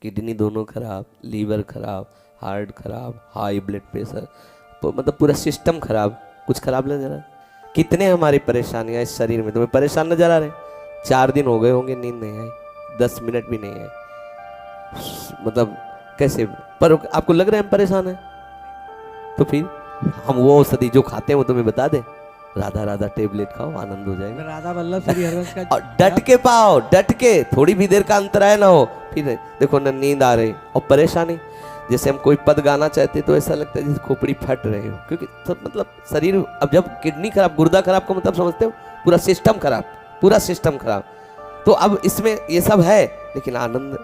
Kidney दोनों खराब, liver खराब, हार्ट खराब, हाई ब्लड प्रेशर, मतलब पूरा सिस्टम खराब। कुछ खराब नजर आ रहा? कितने हमारी परेशानियां इस शरीर में तुम्हें परेशान नजर आ रहे? 4 दिन हो गए होंगे नींद नहीं आई, 10 मिनट भी नहीं आई, मतलब कैसे? पर आपको लग रहा है हम परेशान हैं? तो फिर हम वो औषधि जो खाते हैं वो तुम्हें बता दे, राधा राधा टेबलेट खाओ, आनंद हो जाएगा। राधा वल्लभ श्री हरिवंश का और डट के पाओ, डट के, थोड़ी भी देर का अंतराय ना हो। फिर देखो न नींद आ रही और परेशानी, जैसे हम कोई पद गाना चाहते तो ऐसा लगता है जैसे खोपड़ी फट रही हो, क्योंकि सब मतलब शरीर, अब जब किडनी खराब, गुर्दा खराब का मतलब समझते हो, पूरा सिस्टम खराब, पूरा सिस्टम खराब। तो अब इसमें ये सब है, लेकिन आनंद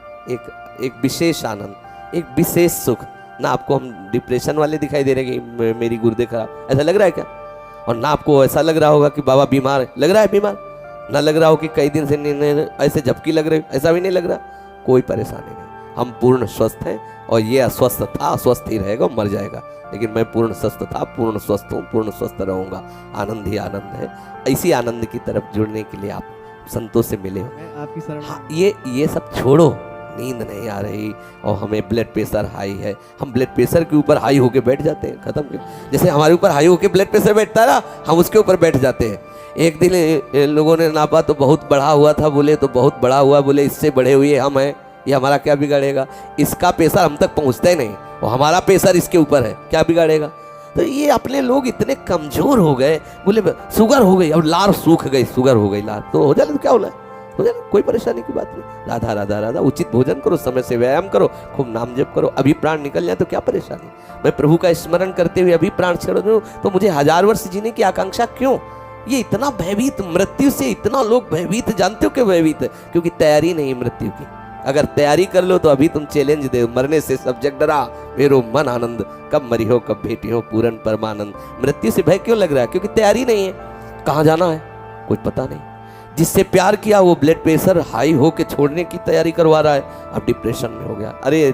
एक विशेष आनंद, एक विशेष सुख। ना आपको हम डिप्रेशन वाले दिखाई दे रहे कि मेरी गुर्दे खराब, ऐसा लग रहा है क्या? और ना आपको ऐसा लग रहा होगा कि बाबा बीमार है, लग रहा है बीमार? ना लग रहा हो कि कई दिन से ऐसे झपकी लग रही, ऐसा भी नहीं लग रहा। कोई परेशानी नहीं, हम पूर्ण स्वस्थ हैं। और ये अस्वस्थ था, अस्वस्थ ही रहेगा, मर जाएगा, लेकिन मैं पूर्ण स्वस्थ था, पूर्ण स्वस्थ हूँ, पूर्ण स्वस्थ रहूंगा। आनंद ही आनंद है। इसी आनंद की तरफ जुड़ने के लिए आप संतों से मिले हो। आपकी शरण। हाँ, ये सब छोड़ो, नींद नहीं आ रही और हमें ब्लड प्रेशर हाई है, हम ब्लड प्रेशर के ऊपर हाई होके बैठ जाते हैं, खत्म क्यों? जैसे हमारे ऊपर हाई होके ब्लड प्रेशर बैठता है ना, हम उसके ऊपर बैठ जाते हैं। एक दिन लोगों ने नापा तो बहुत बढ़ा हुआ था, बोले तो बहुत बढ़ा हुआ, बोले इससे बढ़े हुए हम हैं, ये हमारा क्या बिगाड़ेगा? इसका प्रेशर हम तक पहुंचता ही नहीं और हमारा प्रेशर इसके ऊपर है, क्या बिगाड़ेगा? तो ये अपने लोग इतने कमजोर हो गए, बोले शुगर हो गई, अब लार सूख गई, शुगर हो गई लार, तो हो जाए तो क्या हो जाए, हो जाए, कोई परेशानी की बात नहीं। राधा राधा राधा, उचित भोजन करो, समय से व्यायाम करो, खूब नाम जप करो, अभी प्राण निकल जाए तो क्या परेशानी? मैं प्रभु का स्मरण करते हुए अभी प्राण छोड़ दूं तो मुझे 1000 वर्ष जीने की आकांक्षा क्यों? ये इतना भयभीत, मृत्यु से इतना लोग भयभीत, जानते हो क्यों भयभीत है? क्योंकि तैयारी नहीं मृत्यु की। अगर तैयारी कर लो तो अभी तुम चैलेंज दे, मरने से सब जग डरा, मेरो मन आनंद, कब मरी हो कब भेटी हो पूर्ण परमानंद। मृत्यु से भय क्यों लग रहा है? क्योंकि तैयारी नहीं है। कहाँ जाना है कुछ पता नहीं। जिससे प्यार किया वो ब्लड प्रेशर हाई हो के छोड़ने की तैयारी करवा रहा है, अब डिप्रेशन में हो गया। अरे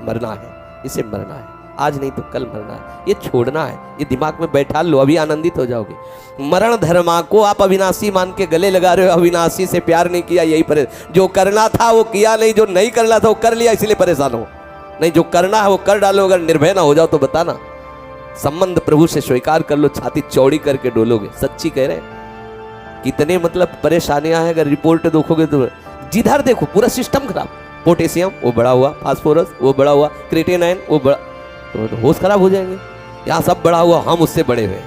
मरना है, इसे मरना है, आज नहीं तो कल मरना है, ये छोड़ना है, ये दिमाग में बैठा लो, अभी आनंदित हो जाओगे। मरण धर्मा को आप अविनाशी मान के गले लगा रहे हो, अविनाशी से प्यार नहीं किया, यही परेशान। जो करना था वो किया नहीं, जो नहीं करना था वो कर लिया, इसलिए परेशान हो। नहीं, जो करना है वो कर डालो। अगर निर्भय ना हो जाओ तो बताना, संबंध प्रभु से स्वीकार कर लो, छाती चौड़ी करके डोलोगे। सच्ची कह रहे हैं। कितने मतलब परेशानियां हैं, अगर रिपोर्ट देखोगे तो जिधर देखो पूरा सिस्टम खराब। पोटेशियम वो बढ़ा हुआ, फास्फोरस वो बढ़ा हुआ, क्रिएटिनाइन वो बढ़ा, तो होश खराब हो जाएंगे। यहाँ सब बढ़ा हुआ, हम उससे बड़े हुए।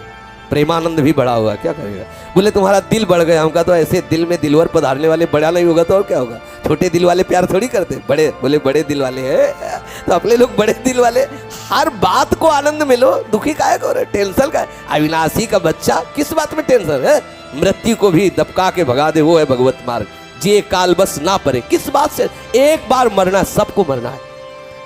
प्रेमानंद भी बढ़ा हुआ, क्या करेगा? बोले तुम्हारा दिल बढ़ गया। हमका तो ऐसे दिल में दिलवर पधारने वाले बड़ा नहीं होगा तो और क्या होगा? छोटे दिल वाले प्यार थोड़ी करते, बड़े, बोले बड़े दिल वाले हैं तो अपने लोग बड़े दिल वाले। हर बात को आनंद में लो, दुखी काहे को रहे, टेंशन का? अविनाशी का बच्चा, किस बात में टेंशन है? मृत्यु को भी दबका के भगा दे, वो है भगवत मार्ग। जे काल बस ना पड़े, किस बात से? एक बार मरना, सबको मरना है।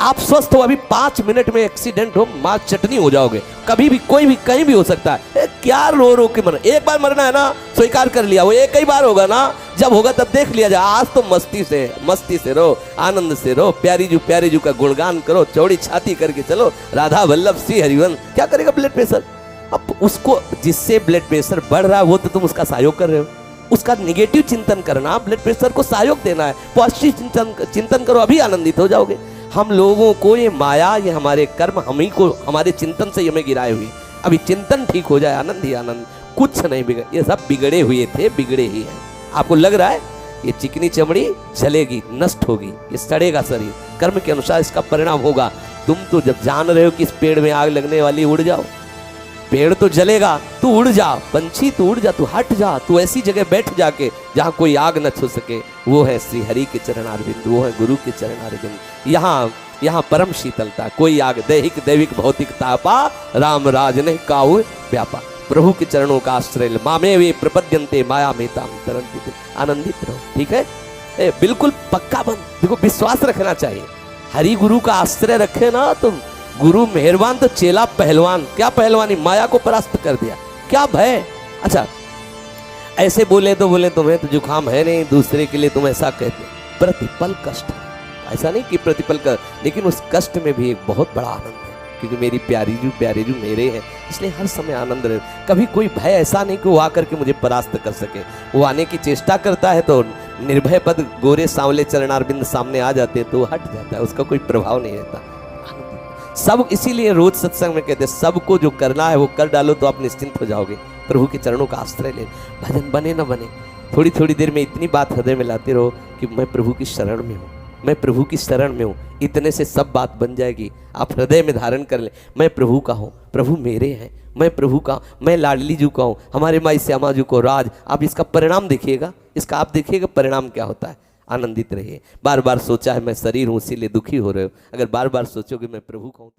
आप स्वस्थ हो, अभी 5 मिनट में एक्सीडेंट हो, मां चटनी हो जाओगे। कभी भी कोई भी कहीं भी हो सकता है। क्या रो रो के मरना? एक बार मरना है ना, स्वीकार कर लिया, वो एक ही बार होगा ना, जब होगा तब देख लिया जाए। आज तो मस्ती से रहो, आनंद से रहो, प्यारी जू का गुणगान करो, चौड़ी छाती करके चलो, राधा वल्लभ श्री हरिवंश। क्या करेगा ब्लड प्रेशर? अब उसको, जिससे ब्लड प्रेशर बढ़ रहा है वो तो तुम उसका सहयोग कर रहे हो। उसका निगेटिव चिंतन करना, ब्लड प्रेशर को सहयोग देना है। पॉजिटिव चिंतन करो, अभी आनंदित हो जाओगे। हम लोगों को ये माया, ये हमारे कर्म, हम ही को, हमारे चिंतन से हमें गिराए हुए। अभी चिंतन ठीक हो जाए, आनंद ही आनंद, कुछ नहीं बिगड़। ये सब बिगड़े हुए थे, बिगड़े ही हैं। आपको लग रहा है ये चिकनी चमड़ी जलेगी, नष्ट होगी, ये सड़ेगा शरीर, कर्म के अनुसार इसका परिणाम होगा। तुम तो जब जान रहे हो कि इस पेड़ में आग लगने वाली, उड़ जाओ। पेड़ तो जलेगा, तू उड़ जा, पंछी तू उड़ जा, तू हट जा, तू ऐसी जगह बैठ जाके जहाँ कोई आग न छू सके। वो है श्री हरि के चरणारविंद, वो है गुरु के चरणारविंद। यहाँ परम शीतलता, कोई आग दैहिक दैविक भौतिक तापा, राम राज ने काऊ व्यापा। प्रभु के चरणों का आश्रय, मामे वे प्रपद्यन्ते माया में ताम तरन्ति। आनंदित रहो, ठीक है? बिल्कुल पक्का बन, देखो विश्वास रखना चाहिए। हरि गुरु का आश्रय रखे ना तुम, गुरु मेहरबान तो चेला पहलवान। क्या पहलवानी? माया को परास्त कर दिया, क्या भय? अच्छा, ऐसे बोले तो बोले तुम्हें तो जुकाम है नहीं, दूसरे के लिए तुम ऐसा कहते। प्रतिपल कष्ट है, ऐसा नहीं कि प्रतिपल का, लेकिन उस कष्ट में भी एक बहुत बड़ा आनंद है, क्योंकि मेरी प्यारी जू मेरे हैं, इसलिए हर समय आनंद रहे। कभी कोई भय ऐसा नहीं कि वो आकर के मुझे परास्त कर सके। वो आने की चेष्टा करता है तो निर्भय पद गोरे सांवले चरणारविंद सामने आ जाते हैं तो वो हट जाता है, उसका कोई प्रभाव नहीं रहता। सब इसीलिए रोज सत्संग में कहते हैं सबको जो करना है वो कर डालो तो आप निश्चिंत हो जाओगे, प्रभु के चरणों का आश्रय ले। भजन बने ना बने, थोड़ी थोड़ी देर में इतनी बात हृदय में लाते रहो कि मैं प्रभु की शरण में हूँ, मैं प्रभु की शरण में हूँ, इतने से सब बात बन जाएगी। आप हृदय में धारण कर ले, मैं प्रभु का हूँ, प्रभु मेरे हैं, मैं प्रभु का, मैं लाडली जी का हूँ, हमारे माई श्यामा जी को राज। आप इसका परिणाम देखिएगा, इसका आप देखिएगा परिणाम क्या होता है। आनंदित रहिए। बार बार सोचा है मैं शरीर हूँ इसीलिए दुखी हो रहे हो, अगर बार बार सोचोगे मैं प्रभु का हूँ तो